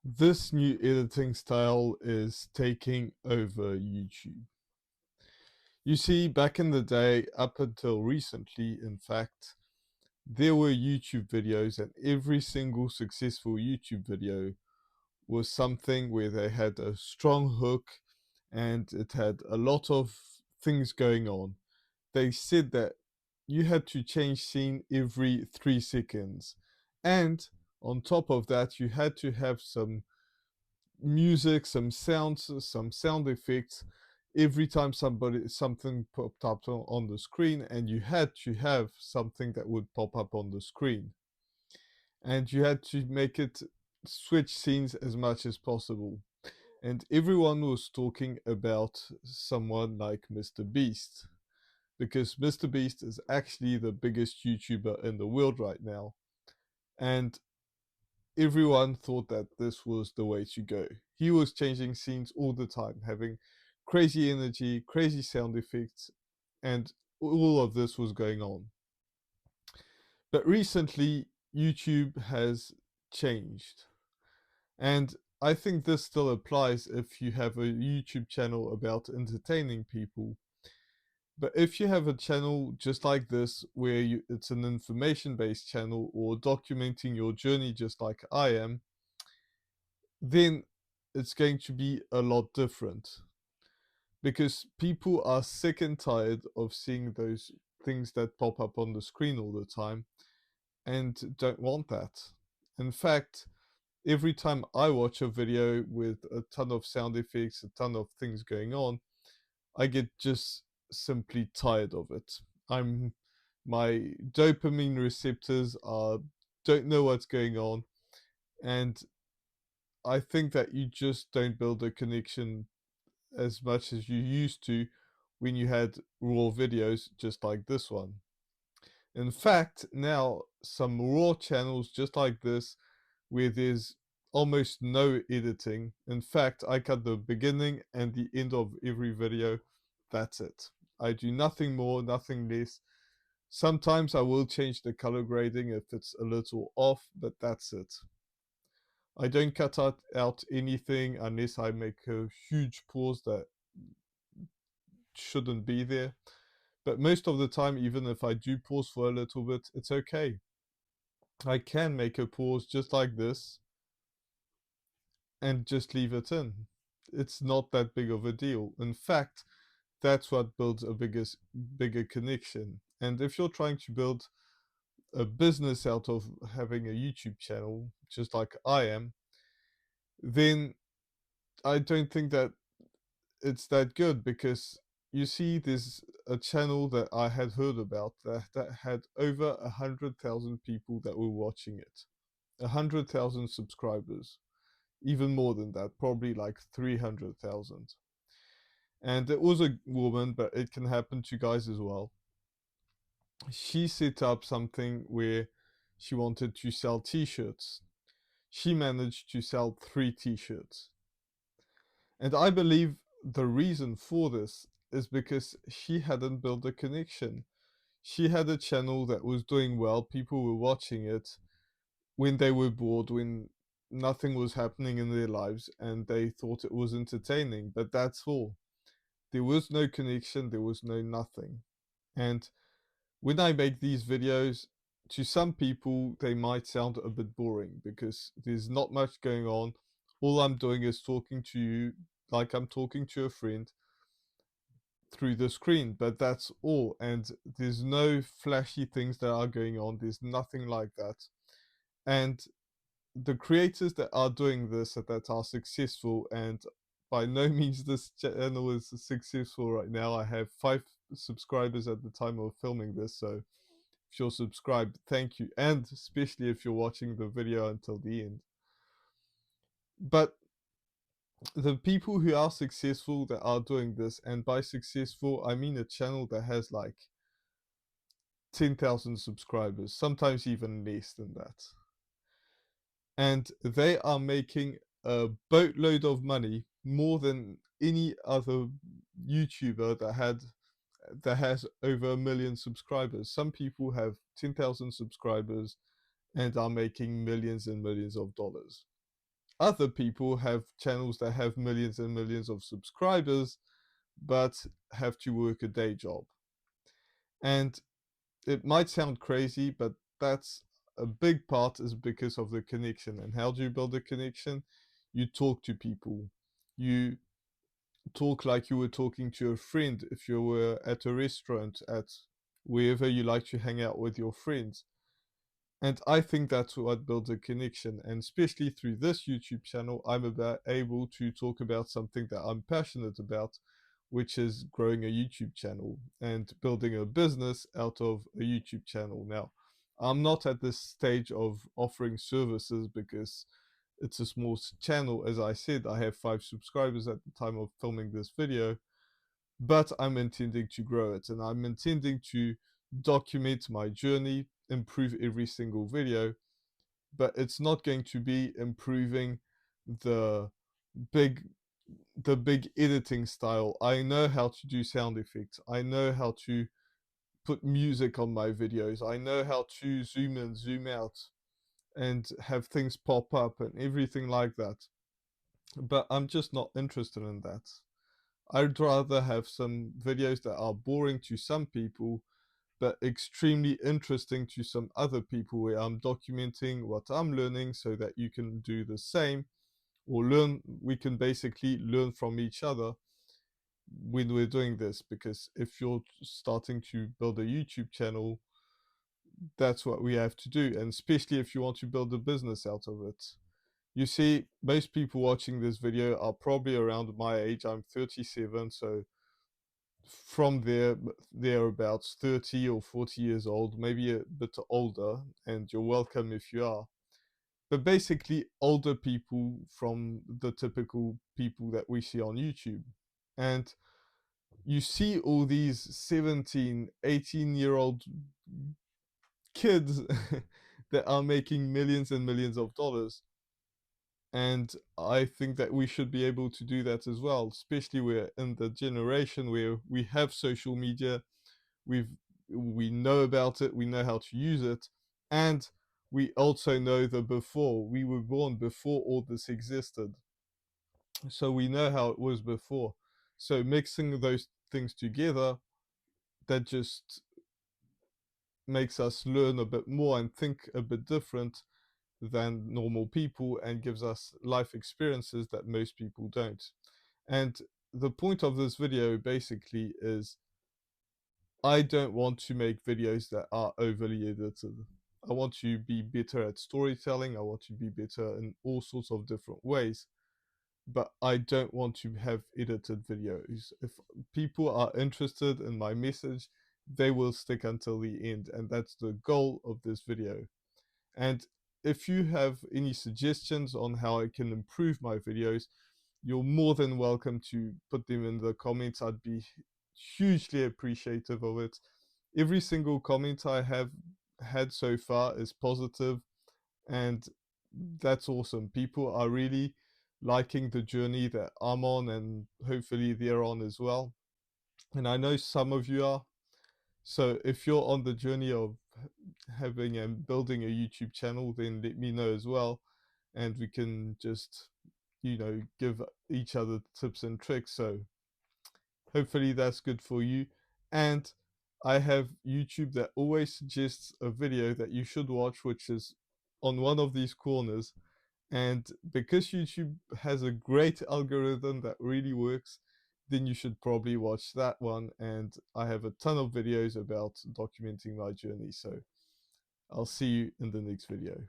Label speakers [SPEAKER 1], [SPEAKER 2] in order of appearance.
[SPEAKER 1] This new editing style is taking over YouTube. You see, back in the day, up until recently, in fact, there were YouTube videos, and every single successful YouTube video was something where they had a strong hook and it had a lot of things going on. They said that you had to change scene every 3 seconds. And on top of that, you had to have some music, some sounds, some sound effects every time something popped up on the screen, and you had to have something that would pop up on the screen, and you had to make it switch scenes as much as possible. And everyone was talking about someone like Mr. Beast, because Mr. Beast is actually the biggest YouTuber in the world right now, and everyone thought that this was the way to go. He was changing scenes all the time, having crazy energy, crazy sound effects, and all of this was going on. But recently, YouTube has changed. And I think this still applies if you have a YouTube channel about entertaining people. But if you have a channel just like this, where it's an information based channel or documenting your journey just like I am, then it's going to be a lot different, because people are sick and tired of seeing those things that pop up on the screen all the time and don't want that. In fact, every time I watch a video with a ton of sound effects, a ton of things going on, I get just simply tired of it. I'm My dopamine receptors are don't know what's going on, and I think that you just don't build a connection as much as you used to when you had raw videos just like this one. In fact, now some raw channels just like this, where there's almost no editing. In fact, I cut the beginning and the end of every video. That's it. I do nothing more, nothing less. Sometimes I will change the color grading if it's a little off, but that's it. I don't cut out anything unless I make a huge pause that shouldn't be there. But most of the time, even if I do pause for a little bit, it's okay. I can make a pause just like this and just leave it in. It's not that big of a deal. In fact, that's what builds a bigger connection. And if you're trying to build a business out of having a YouTube channel, just like I am, then I don't think that it's that good, because you see, there's a channel that I had heard about that had over 100,000 people that were watching it, 100,000 subscribers, even more than that, probably like 300,000. And it was a woman, but it can happen to guys as well. She set up something where she wanted to sell t-shirts. She managed to sell 3 t-shirts. And I believe the reason for this is because she hadn't built a connection. She had a channel that was doing well, people were watching it when they were bored, when nothing was happening in their lives, and they thought it was entertaining, but that's all. There was no connection, there was no nothing. And when I make these videos, to some people, they might sound a bit boring because there's not much going on. All I'm doing is talking to you like I'm talking to a friend through the screen, but that's all. And there's no flashy things that are going on, there's nothing like that. And the creators that are doing this, that are successful, and by no means this channel is successful right now. I have 5 subscribers at the time of filming this, so if you're subscribed, thank you, and especially if you're watching the video until the end. But the people who are successful that are doing this, and by successful I mean a channel that has like 10,000 subscribers, sometimes even less than that, and they are making a boatload of money, more than any other YouTuber that has over 1 million subscribers. Some people have 10,000 subscribers and are making millions and millions of dollars. other people have channels that have millions and millions of subscribers but have to work a day job. And it might sound crazy, but that's a big part is because of the connection. And how do you build a connection? You talk to people. You talk like you were talking to a friend if you were at a restaurant, at wherever you like to hang out with your friends. And I think that's what builds a connection. And especially through this YouTube channel, I'm able to talk about something that I'm passionate about, which is growing a YouTube channel and building a business out of a YouTube channel. Now, I'm not at this stage of offering services because it's a small channel. As I said, I have 5 subscribers at the time of filming this video, but I'm intending to grow it, and I'm intending to document my journey, improve every single video, but it's not going to be improving the big big editing style. I know how to do sound effects. I know how to put music on my videos. I know how to zoom in, zoom out, and have things pop up and everything like that. But I'm just not interested in that. I'd rather have some videos that are boring to some people, but extremely interesting to some other people, where I'm documenting what I'm learning so that you can do the same, or we can basically learn from each other when we're doing this. Because if you're starting to build a YouTube channel, that's what we have to do, and especially if you want to build a business out of it. You see, most people watching this video are probably around my age. I'm 37, so from there, they're about 30 or 40 years old, maybe a bit older, and you're welcome if you are. But basically, older people from the typical people that we see on YouTube. And you see all these 17, 18-year-old kids that are making millions and millions of dollars. And I think that we should be able to do that as well, especially we're in the generation where we have social media, we've we know about it, we know how to use it, and we also know the before. We were born before all this existed, so we know how it was before. So mixing those things together, that just makes us learn a bit more and think a bit different than normal people, and gives us life experiences that most people don't. And the point of this video basically is, I don't want to make videos that are overly edited. I want to be better at storytelling. I want to be better in all sorts of different ways. But I don't want to have edited videos. If people are interested in my message, they will stick until the end. And that's the goal of this video. And if you have any suggestions on how I can improve my videos, you're more than welcome to put them in the comments. I'd be hugely appreciative of it. Every single comment I have had so far is positive, and that's awesome. People are really liking the journey that I'm on, and hopefully they're on as well. And I know some of you are. So if you're on the journey of having and building a YouTube channel, then let me know as well, and we can just, give each other tips and tricks. So hopefully that's good for you. And I have YouTube that always suggests a video that you should watch, which is on one of these corners. And because YouTube has a great algorithm that really works, then you should probably watch that one. And I have a ton of videos about documenting my journey. So I'll see you in the next video.